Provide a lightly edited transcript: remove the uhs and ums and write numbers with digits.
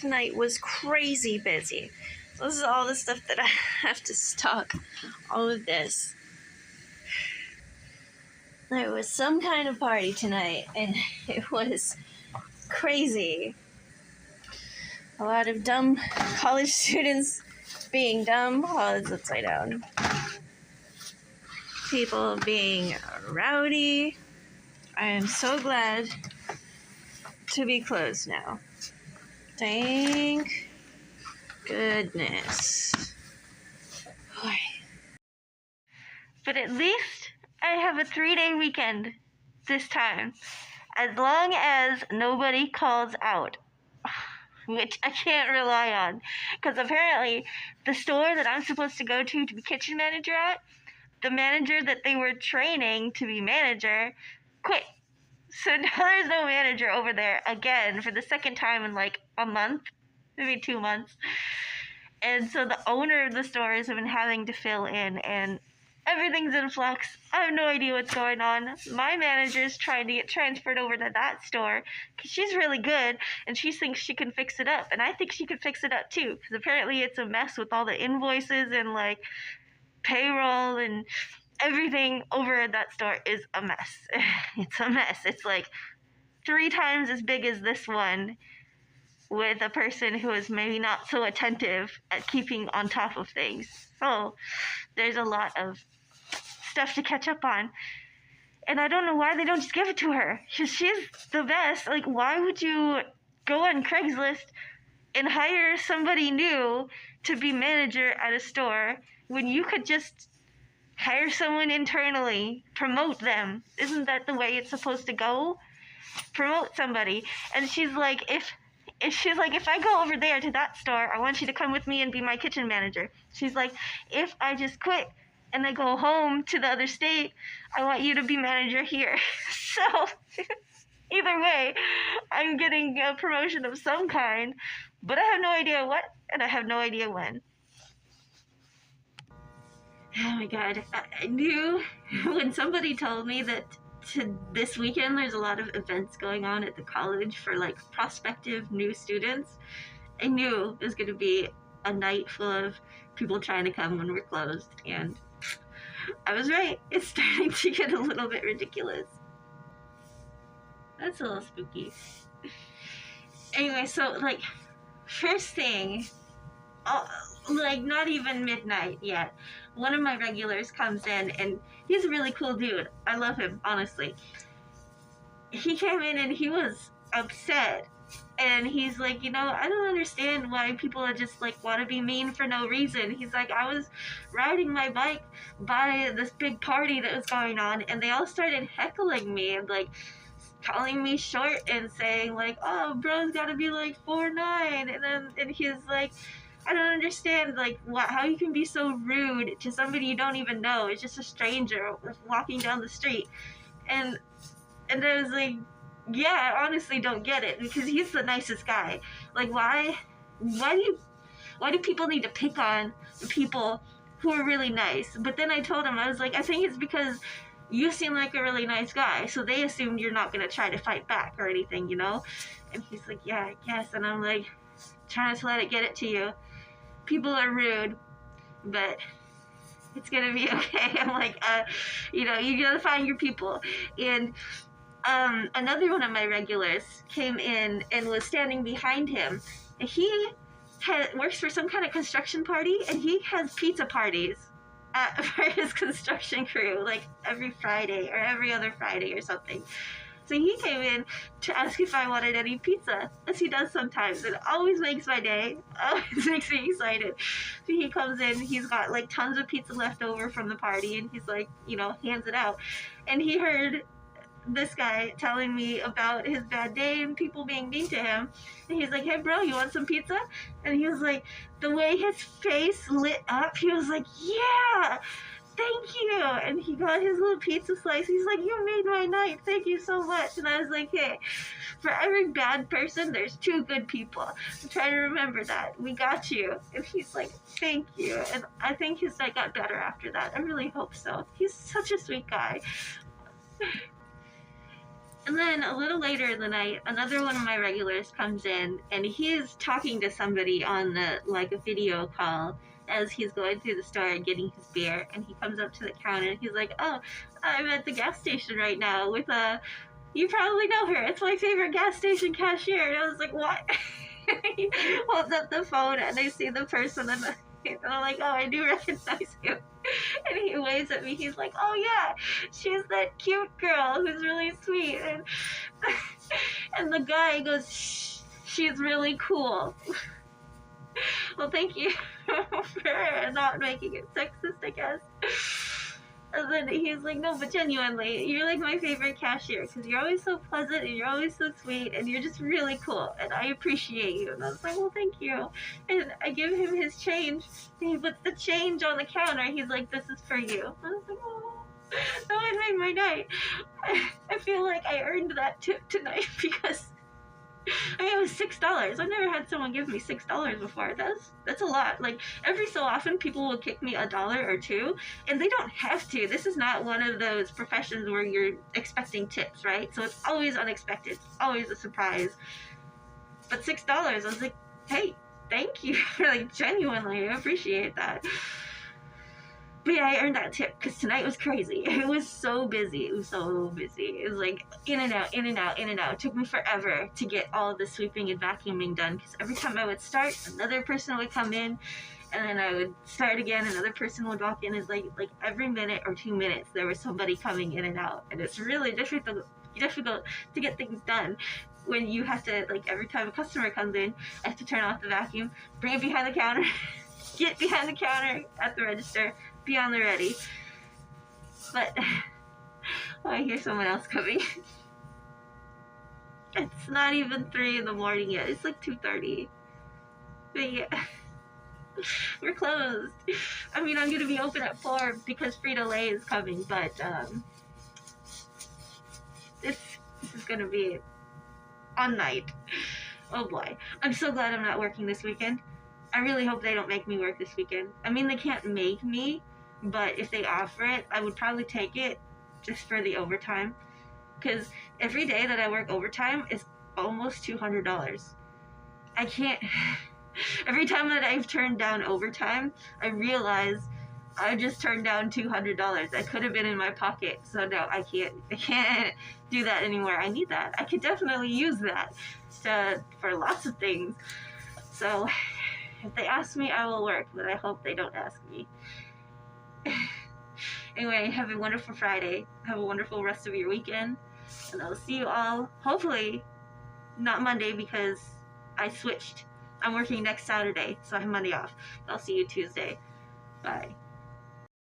tonight was crazy busy. So this is all the stuff that I have to stock. All of this. There was some kind of party tonight, and it was crazy. A lot of dumb college students being dumb. Oh, it's upside down. People being rowdy. I am so glad to be closed now. Thank goodness. Boy. But at least I have a 3-day weekend this time. As long as nobody calls out. Which I can't rely on. Because apparently the store that I'm supposed to go to be kitchen manager at, the manager that they were training to be manager quit. So now there's no manager over there again for the second time in like a month, maybe 2 months. And so the owner of the store has been having to fill in, and everything's in flux. I have no idea what's going on. My manager's trying to get transferred over to that store because she's really good and she thinks she can fix it up. And I think she can fix it up too, because apparently it's a mess with all the invoices and like payroll and everything over at that store is a mess. It's a mess. It's like 3 times as big as this one, with a person who is maybe not so attentive at keeping on top of things. So there's a lot of stuff to catch up on. And I don't know why they don't just give it to her. She's the best. Like, why would you go on Craigslist and hire somebody new to be manager at a store when you could just hire someone internally, promote them? Isn't that the way it's supposed to go? Promote somebody. And she's like, if I go over there to that store, I want you to come with me and be my kitchen manager. She's like, if I just quit and I go home to the other state, I want you to be manager here. So either way, I'm getting a promotion of some kind, but I have no idea what, and I have no idea when. Oh my god, I knew when somebody told me that this weekend there's a lot of events going on at the college for like prospective new students. I knew it was going to be a night full of people trying to come when we're closed, and I was right. It's starting to get a little bit ridiculous. That's a little spooky. Anyway, so like first thing, like not even midnight yet, one of my regulars comes in, and he's a really cool dude. I love him, honestly. He came in and he was upset, and he's like, I don't understand why people are just like want to be mean for no reason. He's like, I was riding my bike by this big party that was going on, and they all started heckling me and like calling me short and saying like, oh, bro's gotta be like 4'9", and he's like, I don't understand, like, how you can be so rude to somebody you don't even know. It's just a stranger walking down the street. And I was like, yeah, I honestly don't get it, because he's the nicest guy. Like, why do people need to pick on people who are really nice? But then I told him, I was like, I think it's because you seem like a really nice guy, so they assumed you're not going to try to fight back or anything, And he's like, yeah, I guess. And I'm like, trying to let it get it to you. People are rude, but it's gonna be okay. I'm like, you gotta find your people. And another one of my regulars came in and was standing behind him. And he works for some kind of construction party, and he has pizza parties for his construction crew, like every Friday or every other Friday or something. So he came in to ask if I wanted any pizza, as he does sometimes. It always makes my day. Always makes me excited. So he comes in, he's got like tons of pizza left over from the party, and he's like, hands it out. And he heard this guy telling me about his bad day and people being mean to him. And he's like, hey bro, you want some pizza? And he was like, the way his face lit up, he was like, yeah! Thank you. And he got his little pizza slice. He's like, you made my night. Thank you so much. And I was like, hey, for every bad person, there's 2 good people. So try to remember that. We got you. And he's like, thank you. And I think his night got better after that. I really hope so. He's such a sweet guy. And then a little later in the night, another one of my regulars comes in, and he's talking to somebody on the like a video call as he's going through the store and getting his beer. And he comes up to the counter and he's like, "Oh, I'm at the gas station right now with you probably know her. It's my favorite gas station cashier." And I was like, "What?" He holds up the phone and I see the person and I'm like, "Oh, I do recognize you." And he waves at me. He's like, "Oh yeah, she's that cute girl who's really sweet." And the guy goes, "Shh, she's really cool." Well, thank you for not making it sexist, I guess. And then he's like, "No, but genuinely, you're like my favorite cashier because you're always so pleasant and you're always so sweet and you're just really cool and I appreciate you." And I was like, "Well, thank you." And I give him his change. And he puts the change on the counter. He's like, "This is for you." I was like, "Oh, that made my night." I feel like I earned that tip tonight because I mean, it was $6. I've never had someone give me $6 before. That's a lot. Like every so often, people will kick me $1 or $2, and they don't have to. This is not one of those professions where you're expecting tips, right? So it's always unexpected, it's always a surprise. But $6, I was like, "Hey, thank you." Like genuinely, I appreciate that. But yeah, I earned that tip because tonight was crazy. It was so busy. It was so busy. It was like in and out, in and out, in and out. It took me forever to get all the sweeping and vacuuming done because every time I would start, another person would come in, and then I would start again. Another person would walk in. It's like every minute or 2 minutes there was somebody coming in and out, and it's really difficult to get things done when you have to, like, every time a customer comes in, I have to turn off the vacuum, bring it behind the counter, get behind the counter at the register, be on the ready. But oh, I hear someone else coming. It's not even 3 in the morning yet. It's like 2:30. But yeah, we're closed. I mean, I'm gonna be open at 4 because Frito-Lay is coming, but this is gonna be on night. Oh boy, I'm so glad I'm not working this weekend. I really hope they don't make me work this weekend. I mean, they can't make me, but if they offer it, I would probably take it just for the overtime. Because every day that I work overtime is almost $200. I can't. Every time that I've turned down overtime, I realize I just turned down $200. That could have been in my pocket. So no, I can't do that anymore. I need that. I could definitely use that for lots of things. So if they ask me, I will work, but I hope they don't ask me. Anyway, have a wonderful Friday. Have a wonderful rest of your weekend. And I'll see you all, hopefully, not Monday because I switched. I'm working next Saturday, so I have Monday off. I'll see you Tuesday. Bye.